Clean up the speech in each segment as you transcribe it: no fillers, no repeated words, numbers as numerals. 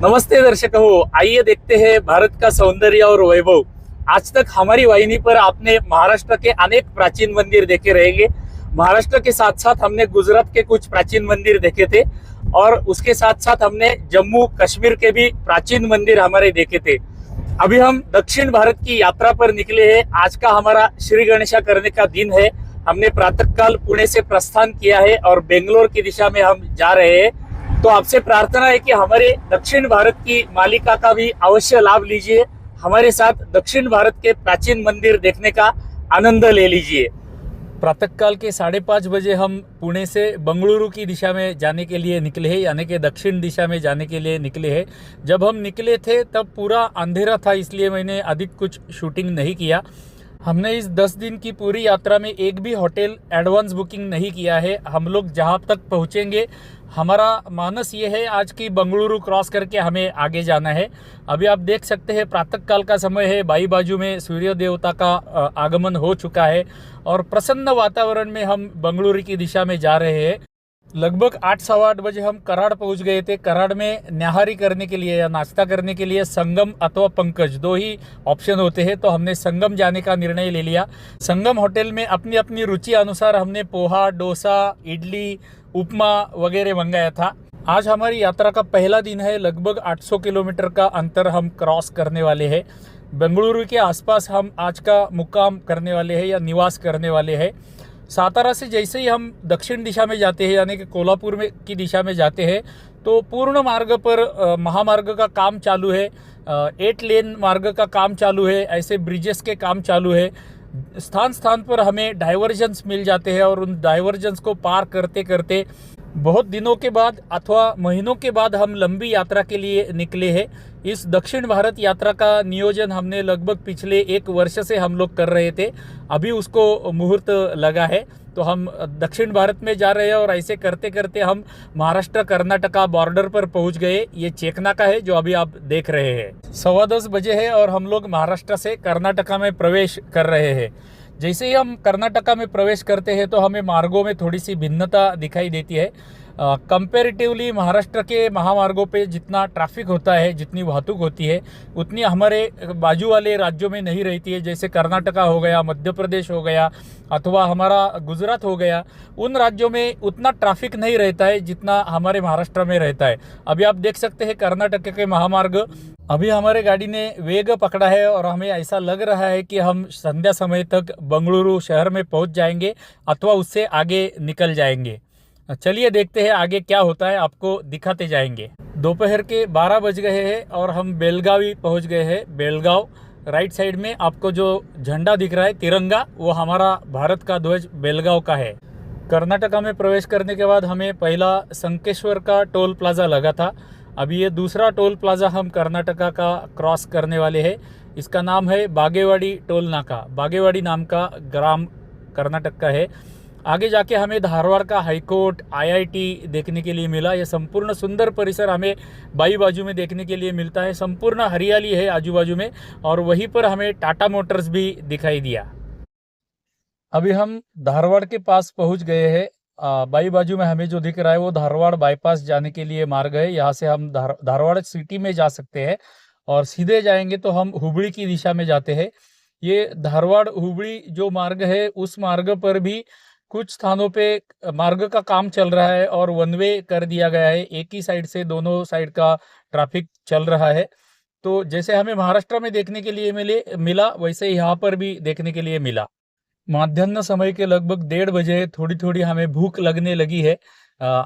नमस्ते दर्शक हो, आइए देखते हैं भारत का सौंदर्य और वैभव। आज तक हमारी वाहिनी पर आपने महाराष्ट्र के अनेक प्राचीन मंदिर देखे रहेंगे। महाराष्ट्र के साथ साथ हमने गुजरात के कुछ प्राचीन मंदिर देखे थे और उसके साथ साथ हमने जम्मू कश्मीर के भी प्राचीन मंदिर हमारे देखे थे। अभी हम दक्षिण भारत की यात्रा पर निकले हैं। आज का हमारा श्री गणेशा करने का दिन है। हमने प्रातःकाल पुणे से प्रस्थान किया है और बेंगलोर की दिशा में हम जा रहे हैं। तो आपसे प्रार्थना है कि हमारे दक्षिण भारत की मालिका का भी अवश्य लाभ लीजिए। हमारे साथ दक्षिण भारत के प्राचीन मंदिर देखने का आनंद ले लीजिए। प्रातःकाल के 5:30 बजे हम पुणे से बंगलुरु की दिशा में जाने के लिए निकले हैं, यानी कि दक्षिण दिशा में जाने के लिए निकले हैं। जब हम निकले थे तब पूरा अंधेरा था, इसलिए मैंने अधिक कुछ शूटिंग नहीं किया। हमने इस 10 दिन की पूरी यात्रा में एक भी होटल एडवांस बुकिंग नहीं किया है। हम लोग जहां तक पहुंचेंगे, हमारा मानस ये है आज की बंगलुरु क्रॉस करके हमें आगे जाना है। अभी आप देख सकते हैं प्रातःकाल का समय है, बाई बाजू में सूर्य देवता का आगमन हो चुका है और प्रसन्न वातावरण में हम बंगलुरु की दिशा में जा रहे हैं। लगभग 8-8:15 बजे हम कराड़ पहुंच गए थे। कराड़ में न्याहारी करने के लिए या नाश्ता करने के लिए संगम अथवा पंकज दो ही ऑप्शन होते हैं, तो हमने संगम जाने का निर्णय ले लिया। संगम होटल में अपनी अपनी रुचि अनुसार हमने पोहा, डोसा, इडली, उपमा वगैरह मंगाया था। आज हमारी यात्रा का पहला दिन है। लगभग 800 किलोमीटर का अंतर हम क्रॉस करने वाले हैं। बेंगलुरु के आसपास हम आज का मुक्काम करने वाले हैं या निवास करने वाले हैं। सातारा से जैसे ही हम दक्षिण दिशा में जाते हैं, यानी कि कोल्हापुर में की दिशा में जाते हैं, तो पूर्ण मार्ग पर महामार्ग का काम चालू है। 8 लेन मार्ग का काम चालू है। ऐसे ब्रिजेस के काम चालू है। स्थान स्थान पर हमें डाइवर्जन्स मिल जाते हैं और उन डाइवर्जन्स को पार करते करते बहुत दिनों के बाद अथवा महीनों के बाद हम लंबी यात्रा के लिए निकले हैं। इस दक्षिण भारत यात्रा का नियोजन हमने लगभग पिछले 1 वर्ष से हम लोग कर रहे थे। अभी उसको मुहूर्त लगा है, तो हम दक्षिण भारत में जा रहे हैं और ऐसे करते करते हम महाराष्ट्र कर्नाटका बॉर्डर पर पहुंच गए। ये चेकनाका है जो अभी आप देख रहे हैं। 10:15 बजे है और हम लोग महाराष्ट्र से कर्नाटका में प्रवेश कर रहे हैं। जैसे ही हम कर्नाटका में प्रवेश करते हैं तो हमें मार्गों में थोड़ी सी भिन्नता दिखाई देती है। कंपैरेटिवली महाराष्ट्र के महामार्गों पे जितना ट्रैफिक होता है, जितनी वाहतूक होती है, उतनी हमारे बाजू वाले राज्यों में नहीं रहती है। जैसे कर्नाटका हो गया, मध्य प्रदेश हो गया अथवा हमारा गुजरात हो गया, उन राज्यों में उतना ट्रैफिक नहीं रहता है जितना हमारे महाराष्ट्र में रहता है। अभी आप देख सकते हैं कर्नाटक के महामार्ग। अभी हमारे गाड़ी ने वेग पकड़ा है और हमें ऐसा लग रहा है कि हम संध्या समय तक बंगलुरु शहर में पहुंच जाएंगे अथवा उससे आगे निकल जाएंगे। चलिए देखते हैं आगे क्या होता है, आपको दिखाते जाएंगे। दोपहर के 12 बज गए हैं और हम बेलगावी पहुंच गए हैं। बेलगांव राइट साइड में आपको जो झंडा दिख रहा है तिरंगा, वो हमारा भारत का ध्वज बेलगांव का है। कर्नाटका में प्रवेश करने के बाद हमें पहला संकेश्वर का टोल प्लाजा लगा था। अभी ये दूसरा टोल प्लाजा हम कर्नाटका का क्रॉस करने वाले हैं। इसका नाम है बागेवाड़ी टोल नाका। बागेवाड़ी नाम का ग्राम कर्नाटक का है। आगे जाके हमें धारवाड़ का हाईकोर्ट, IIT देखने के लिए मिला। ये संपूर्ण सुंदर परिसर हमें बाई बाजू में देखने के लिए मिलता है। संपूर्ण हरियाली है आजू बाजू में और वहीं पर हमें टाटा मोटर्स भी दिखाई दिया। अभी हम धारवाड़ के पास पहुंच गए हैं। बाई बाजू में हमें जो दिख रहा है वो धारवाड़ बाईपास जाने के लिए मार्ग है। यहाँ से हम धारवाड़ सिटी में जा सकते हैं और सीधे जाएंगे तो हम हुबली की दिशा में जाते हैं। ये धारवाड़ हुबली जो मार्ग है, उस मार्ग पर भी कुछ स्थानों पे मार्ग का काम चल रहा है और वन वे कर दिया गया है। एक ही साइड से दोनों साइड का ट्रैफिक चल रहा है। तो जैसे हमें महाराष्ट्र में देखने के लिए मिला, वैसे यहाँ पर भी देखने के लिए मिला। माध्याह्न समय के लगभग 1:30 बजे थोड़ी थोड़ी हमें भूख लगने लगी है।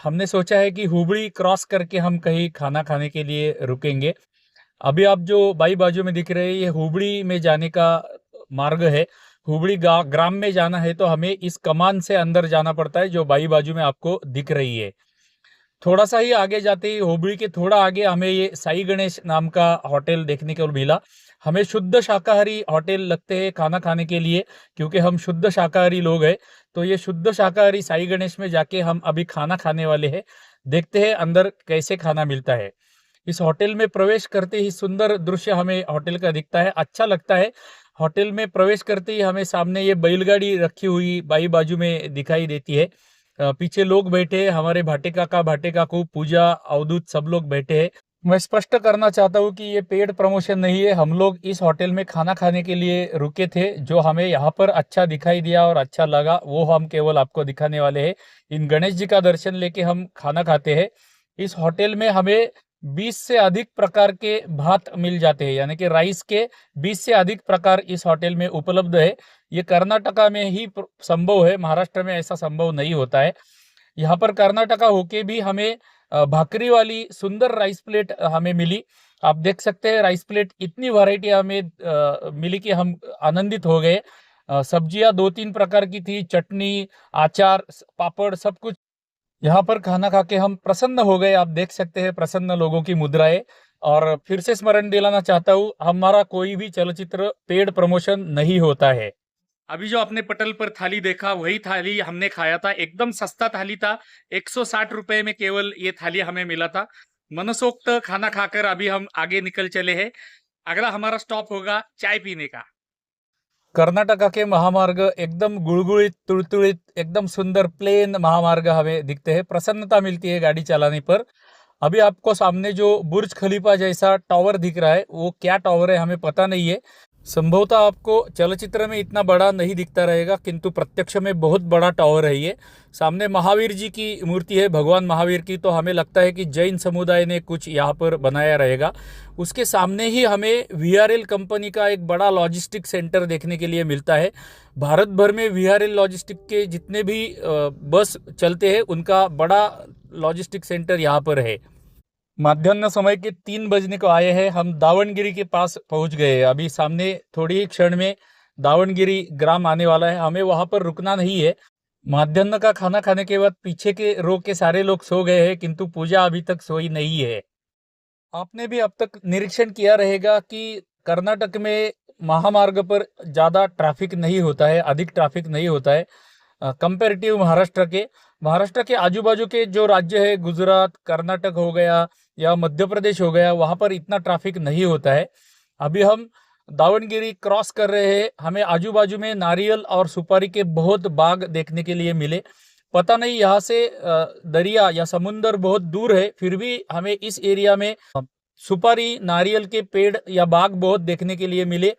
हमने सोचा है कि हुबली क्रॉस करके हम कहीं खाना खाने के लिए रुकेंगे। अभी आप जो बाई बाजू में दिख रहे हैं, ये हुबली में जाने का मार्ग है। हुबली ग्राम में जाना है तो हमें इस कमान से अंदर जाना पड़ता है जो बाई बाजू में आपको दिख रही है। थोड़ा सा ही आगे जाते ही हुबली के थोड़ा आगे हमें ये साई गणेश नाम का होटल देखने को मिला। हमें शुद्ध शाकाहारी होटल लगते हैं खाना खाने के लिए, क्योंकि हम शुद्ध शाकाहारी लोग हैं। तो ये शुद्ध शाकाहारी साई गणेश में जाके हम अभी खाना खाने वाले हैं। देखते हैं अंदर कैसे खाना मिलता है। इस होटल में प्रवेश करते ही सुंदर दृश्य हमें होटल का दिखता है, अच्छा लगता है। होटल में प्रवेश करते ही हमें सामने ये बैलगाड़ी रखी हुई बाई बाजू में दिखाई देती है। पीछे लोग बैठे हैं, हमारे भाटे काका, भाटे काकू, पूजा, अवधूत सब लोग बैठे हैं। मैं स्पष्ट करना चाहता हूँ कि ये पेड प्रमोशन नहीं है। हम लोग इस होटल में खाना खाने के लिए रुके थे। जो हमें यहाँ पर अच्छा दिखाई दिया और अच्छा लगा वो हम केवल आपको दिखाने वाले हैं। इन गणेश जी का दर्शन लेके हम खाना खाते हैं। इस होटल में हमें 20 से अधिक प्रकार के भात मिल जाते हैं, यानी कि राइस के 20 से अधिक प्रकार इस होटल में उपलब्ध है। ये कर्नाटका में ही संभव है, महाराष्ट्र में ऐसा संभव नहीं होता है। यहाँ पर कर्नाटका होके भी हमें भाकरी वाली सुंदर राइस प्लेट हमें मिली। आप देख सकते हैं राइस प्लेट, इतनी वैरायटी हमें मिली कि हम आनंदित हो गए। सब्जियां 2-3 प्रकार की थी, चटनी, अचार, पापड़, सब कुछ। यहाँ पर खाना खा के हम प्रसन्न हो गए। आप देख सकते हैं प्रसन्न लोगों की मुद्राएं। और फिर से स्मरण दिलाना चाहता हूँ, हमारा कोई भी चलचित्र पेड प्रमोशन नहीं होता है। अभी जो आपने पटल पर थाली देखा वही थाली हमने खाया था। एकदम सस्ता थाली था, 160 रुपए में केवल ये थाली हमें मिला था। मनसोक्त खाना खाकर अभी हम आगे निकल चले हैं। अगला हमारा स्टॉप होगा चाय पीने का। कर्नाटका के महामार्ग एकदम गुड़गुड़ित, तुड़तुड़ित, एकदम सुंदर प्लेन महामार्ग हमें दिखते हैं। प्रसन्नता मिलती है गाड़ी चलाने पर। अभी आपको सामने जो बुर्ज खलीफा जैसा टावर दिख रहा है वो क्या टावर है हमें पता नहीं है। संभवतः आपको चलचित्र में इतना बड़ा नहीं दिखता रहेगा, किंतु प्रत्यक्ष में बहुत बड़ा टावर है ये। सामने महावीर जी की मूर्ति है, भगवान महावीर की। तो हमें लगता है कि जैन समुदाय ने कुछ यहाँ पर बनाया रहेगा। उसके सामने ही हमें वीआरएल कंपनी का एक बड़ा लॉजिस्टिक सेंटर देखने के लिए मिलता है। भारत भर में वीआरएल लॉजिस्टिक के जितने भी बस चलते हैं उनका बड़ा लॉजिस्टिक सेंटर यहाँ पर है। मध्याह्न समय के 3 बजने को आए हैं, हम दावणगिरी के पास पहुंच गए हैं। अभी सामने थोड़ी ही क्षण में दावणगिरी ग्राम आने वाला है, हमें वहां पर रुकना नहीं है। मध्याह्न का खाना खाने के बाद पीछे के रो के सारे लोग सो गए हैं, किंतु पूजा अभी तक सोई नहीं है। आपने भी अब तक निरीक्षण किया रहेगा कि कर्नाटक में महामार्ग पर ज़्यादा ट्रैफिक नहीं होता है, अधिक ट्रैफिक नहीं होता है कंपेरेटिव महाराष्ट्र के आजू बाजू के जो राज्य है, गुजरात, कर्नाटक हो गया या मध्य प्रदेश हो गया, वहां पर इतना ट्रैफिक नहीं होता है। अभी हम दावणगिरी क्रॉस कर रहे हैं। हमें आजू बाजू में नारियल और सुपारी के बहुत बाग देखने के लिए मिले। पता नहीं यहाँ से दरिया या समुंदर बहुत दूर है, फिर भी हमें इस एरिया में सुपारी, नारियल के पेड़ या बाग बहुत देखने के लिए मिले।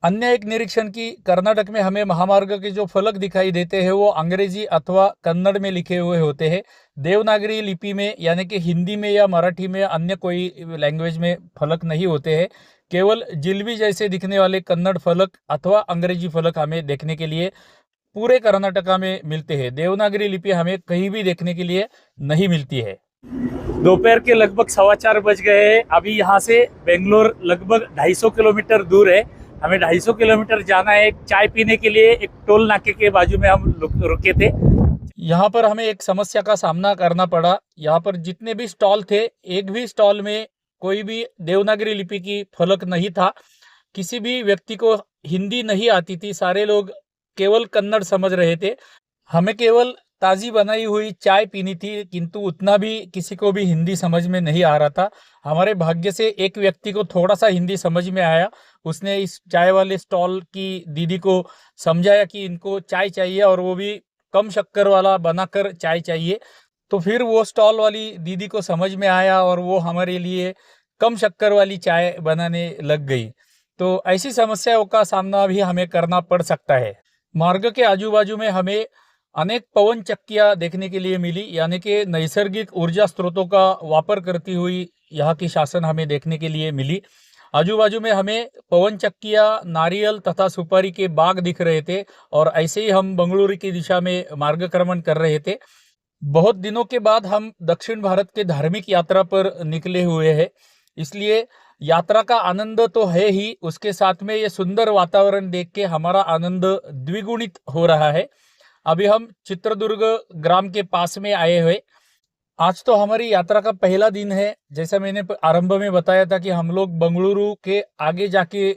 अन्य एक निरीक्षण की, कर्नाटक में हमें महामार्ग के जो फलक दिखाई देते हैं वो अंग्रेजी अथवा कन्नड़ में लिखे हुए होते हैं। देवनागरी लिपि में, यानी कि हिंदी में या मराठी में, अन्य कोई लैंग्वेज में फलक नहीं होते हैं। केवल जिलबी जैसे दिखने वाले कन्नड़ फलक अथवा अंग्रेजी फलक हमें देखने के लिए पूरे कर्नाटका में मिलते हैं। देवनागरी लिपि हमें कहीं भी देखने के लिए नहीं मिलती है। दोपहर के लगभग 4:15 बज गए हैं। अभी यहाँ से बेंगलोर लगभग 250 किलोमीटर दूर है। हमें 250 किलोमीटर जाना है चाय पीने के लिए। एक टोल नाके के बाजू में हम रुके थे। यहाँ पर हमें एक समस्या का सामना करना पड़ा। यहाँ पर जितने भी स्टॉल थे, एक भी स्टॉल में कोई भी देवनागरी लिपि की फलक नहीं था। किसी भी व्यक्ति को हिंदी नहीं आती थी, सारे लोग केवल कन्नड़ समझ रहे थे। हमें केवल ताजी बनाई हुई चाय पीनी थी, किंतु उतना भी किसी को भी हिंदी समझ में नहीं आ रहा था। हमारे भाग्य से एक व्यक्ति को थोड़ा सा हिंदी समझ में आया। उसने इस चाय वाले स्टॉल की दीदी को समझाया कि इनको चाय चाहिए और वो भी कम शक्कर वाला बनाकर चाय चाहिए। तो फिर वो स्टॉल वाली दीदी को समझ में आया और वो हमारे लिए कम शक्कर वाली चाय बनाने लग गई। तो ऐसी समस्याओं का सामना भी हमें करना पड़ सकता है। मार्ग के आजू बाजू में हमें अनेक पवन चक्कियां देखने के लिए मिली, यानी कि नैसर्गिक ऊर्जा स्रोतों का वापर करती हुई यहाँ की शासन हमें देखने के लिए मिली। आजू बाजू में हमें पवन चक्कियां, नारियल तथा सुपारी के बाग दिख रहे थे और ऐसे ही हम बंगलुरु की दिशा में मार्गक्रमण कर रहे थे। बहुत दिनों के बाद हम दक्षिण भारत के धार्मिक यात्रा पर निकले हुए हैं, इसलिए यात्रा का आनंद तो है ही, उसके साथ में ये सुंदर वातावरण देख के हमारा आनंद द्विगुणित हो रहा है। अभी हम चित्रदुर्ग ग्राम के पास में आए हुए। आज तो हमारी यात्रा का पहला दिन है। जैसा मैंने आरंभ में बताया था कि हम लोग बंगलुरु के आगे जाके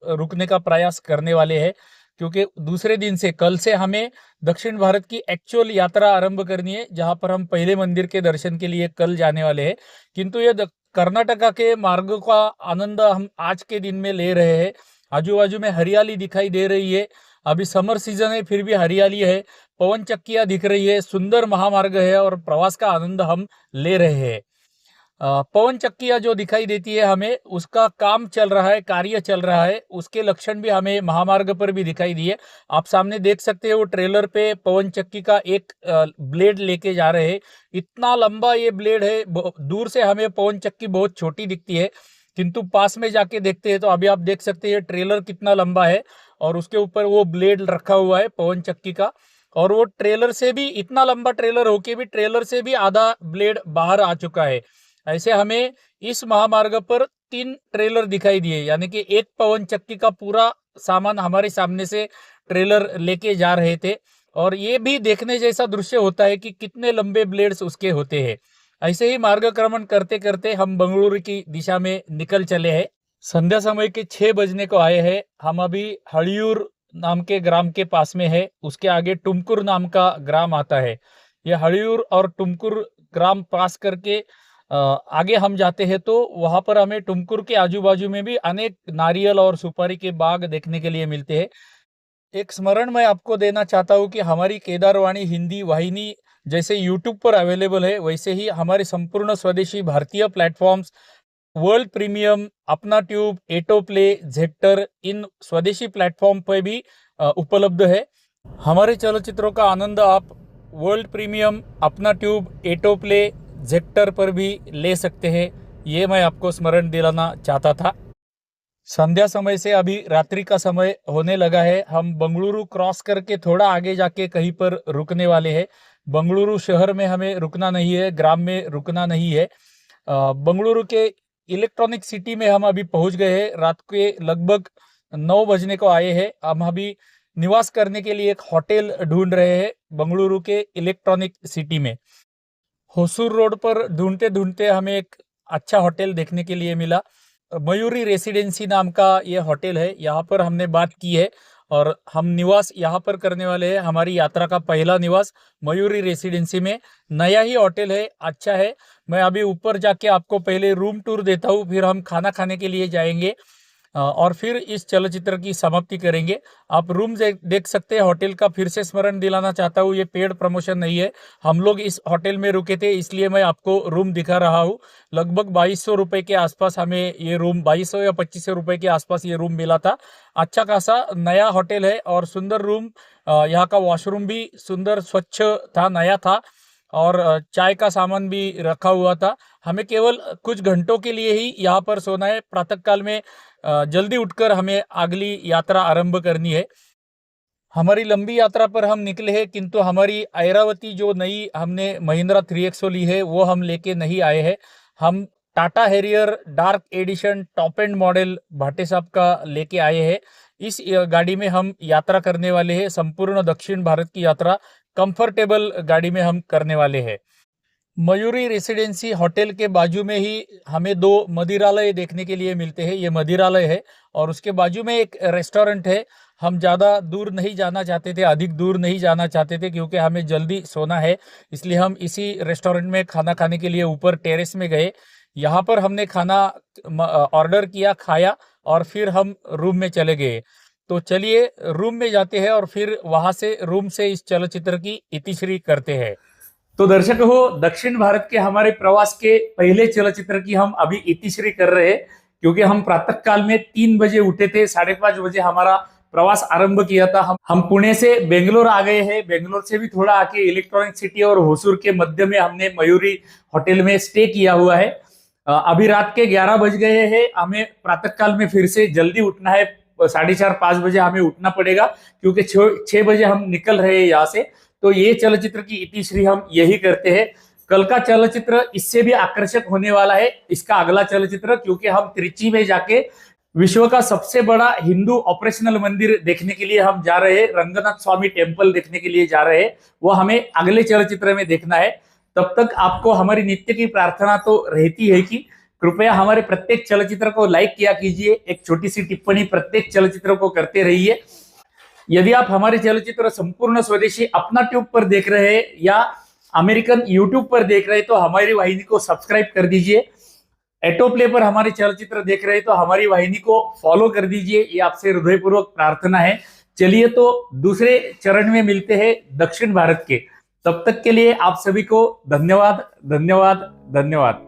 रुकने का प्रयास करने वाले हैं, क्योंकि दूसरे दिन से, कल से हमें दक्षिण भारत की एक्चुअल यात्रा आरंभ करनी है, जहां पर हम पहले मंदिर के दर्शन के लिए कल जाने वाले हैं। किंतु ये कर्नाटका के मार्ग का आनंद हम आज के दिन में ले रहे हैं। आजू बाजू में हरियाली दिखाई दे रही है। अभी समर सीजन है, फिर भी हरियाली है, पवन चक्कियां दिख रही है, सुंदर महामार्ग है और प्रवास का आनंद हम ले रहे हैं। पवन चक्कियां जो दिखाई देती है हमें, उसका काम चल रहा है, कार्य चल रहा है, उसके लक्षण भी हमें महामार्ग पर भी दिखाई दिए। आप सामने देख सकते हैं वो ट्रेलर पे पवन चक्की का एक ब्लेड लेके जा रहे हैं। इतना लंबा ये ब्लेड है, दूर से हमें पवन चक्की बहुत छोटी दिखती है, किंतु पास में जाके देखते हैं तो अभी आप देख सकते हैं ट्रेलर कितना लंबा है और उसके ऊपर वो ब्लेड रखा हुआ है पवन चक्की का। और वो ट्रेलर से भी, इतना लंबा ट्रेलर होके भी ट्रेलर से भी आधा ब्लेड बाहर आ चुका है। ऐसे हमें इस महामार्ग पर 3 ट्रेलर दिखाई दिए, यानी कि एक पवन चक्की का पूरा सामान हमारे सामने से ट्रेलर लेके जा रहे थे। और ये भी देखने जैसा दृश्य होता है कि कितने लंबे ब्लेड्स उसके होते हैं। ऐसे ही मार्गक्रमण करते करते हम बंगलुरु की दिशा में निकल चले हैं। संध्या समय के 6 बजने को आए हैं। हम अभी हड़ियूर नाम के ग्राम के पास में है। उसके आगे टुमकुर नाम का ग्राम आता है। ये हड़ियूर और टुमकुर ग्राम पास करके आगे हम जाते हैं तो वहां पर हमें टुमकुर के आजू बाजू में भी अनेक नारियल और सुपारी के बाग देखने के लिए मिलते हैं। एक स्मरण मैं आपको देना चाहता हूँ कि हमारी केदारवाणी हिंदी वाहिनी जैसे यूट्यूब पर अवेलेबल है, वैसे ही हमारे संपूर्ण स्वदेशी भारतीय प्लेटफॉर्म्स वर्ल्ड प्रीमियम, अपना ट्यूब, एटो प्ले, जेक्टर, इन स्वदेशी प्लेटफॉर्म पर भी उपलब्ध है। हमारे चलचित्रों का आनंद आप वर्ल्ड प्रीमियम, अपना ट्यूब, एटो प्ले, जेक्टर पर भी ले सकते हैं। ये मैं आपको स्मरण दिलाना चाहता था। संध्या समय से अभी रात्रि का समय होने लगा है। हम बंगलुरु क्रॉस करके थोड़ा आगे जाके कहीं पर रुकने वाले हैं। बंगलुरु शहर में हमें रुकना नहीं है, ग्राम में रुकना नहीं है। बंगलुरु के इलेक्ट्रॉनिक सिटी में हम अभी पहुंच गए हैं। रात के लगभग 9 बजने को आए हैं। हम अभी निवास करने के लिए एक होटल ढूंढ रहे हैं बंगलुरु के इलेक्ट्रॉनिक सिटी में। होसूर रोड पर ढूंढते ढूंढते हमें एक अच्छा होटल देखने के लिए मिला। मयूरी रेसिडेंसी नाम का ये होटल है। यहाँ पर हमने बात की है और हम निवास यहाँ पर करने वाले हैं। हमारी यात्रा का पहला निवास मयूरी रेसिडेंसी में। नया ही होटल है, अच्छा है। मैं अभी ऊपर जाके आपको पहले रूम टूर देता हूँ, फिर हम खाना खाने के लिए जाएंगे और फिर इस चलचित्र की समाप्ति करेंगे। आप रूम देख सकते हैं होटल का। फिर से स्मरण दिलाना चाहता हूँ, ये पेड प्रमोशन नहीं है। हम लोग इस होटल में रुके थे, इसलिए मैं आपको रूम दिखा रहा हूँ। लगभग 2200 रुपए के आसपास हमें ये रूम, 2200 या 2500 रुपए के आसपास ये रूम मिला था। अच्छा खासा नया होटल है और सुंदर रूम। यहाँ का वॉशरूम भी सुंदर स्वच्छ था, नया था और चाय का सामान भी रखा हुआ था। हमें केवल कुछ घंटों के लिए ही यहाँ पर सोना है। प्रातःकाल में जल्दी उठकर हमें अगली यात्रा आरंभ करनी है। हमारी लंबी यात्रा पर हम निकले हैं, किंतु हमारी ऐरावती जो नई हमने महिंद्रा 3XO ली है वो हम लेके नहीं आए हैं। हम Tata Harrier dark edition top and model भाटे साहब का लेके आए हैं। इस गाड़ी में हम यात्रा करने वाले हैं। संपूर्ण दक्षिण भारत की यात्रा कंफर्टेबल गाड़ी में हम करने वाले हैं। मयूरी रेसिडेंसी होटल के बाजू में ही हमें 2 मदिरालय देखने के लिए मिलते हैं। ये मदिरालय है और उसके बाजू में एक रेस्टोरेंट है। हम ज़्यादा दूर नहीं जाना चाहते थे, अधिक दूर नहीं जाना चाहते थे, क्योंकि हमें जल्दी सोना है। इसलिए हम इसी रेस्टोरेंट में खाना खाने के लिए ऊपर टेरेस में गए। यहाँ पर हमने खाना ऑर्डर किया, खाया और फिर हम रूम में चले गए। तो चलिए रूम में जाते हैं और फिर वहां से रूम से इस चलचित्र की इतिश्री करते हैं। तो दर्शक हो, दक्षिण भारत के हमारे प्रवास के पहले चलचित्र की हम अभी इतिश्री कर रहे हैं, क्योंकि हम प्रातः काल में 3 बजे उठे थे। 5:30 बजे हमारा प्रवास आरंभ किया था। हम पुणे से बेंगलोर आ गए हैं। बेंगलोर से भी थोड़ा आके इलेक्ट्रॉनिक सिटी और होसूर के मध्य में हमने मयूरी होटल में स्टे किया हुआ है। अभी रात के 11 बज गए हैं। हमें प्रातः काल में फिर से जल्दी उठना है। 4:30-5 बजे हमें उठना पड़ेगा, क्योंकि 6 बजे हम निकल रहे हैं यहाँ से। तो ये चलचित्र की इतिश्री हम यही करते हैं। कल का चलचित्र इससे भी आकर्षक होने वाला है, इसका अगला चलचित्र, क्योंकि हम त्रिची में जाके विश्व का सबसे बड़ा हिंदू ऑपरेशनल मंदिर देखने के लिए हम जा रहे हैं। रंगनाथ स्वामी टेम्पल देखने के लिए जा रहे हैं। वो हमें अगले चलचित्र में देखना है। तब तक आपको हमारी नित्य की प्रार्थना तो रहती है कि कृपया हमारे प्रत्येक चलचित्र को लाइक किया कीजिए। एक छोटी सी टिप्पणी प्रत्येक चलचित्र को करते रहिए। यदि आप हमारे चलचित्र संपूर्ण स्वदेशी अपना ट्यूब पर देख रहे हैं या अमेरिकन यूट्यूब पर देख रहे हैं तो हमारी वाहिनी को सब्सक्राइब कर दीजिए। एटो प्ले पर हमारे चलचित्र देख रहे हैं तो हमारी वाहिनी को फॉलो कर दीजिए। ये आपसे हृदयपूर्वक प्रार्थना है। चलिए तो दूसरे चरण में मिलते हैं दक्षिण भारत के। तब तक के लिए आप सभी को धन्यवाद, धन्यवाद, धन्यवाद।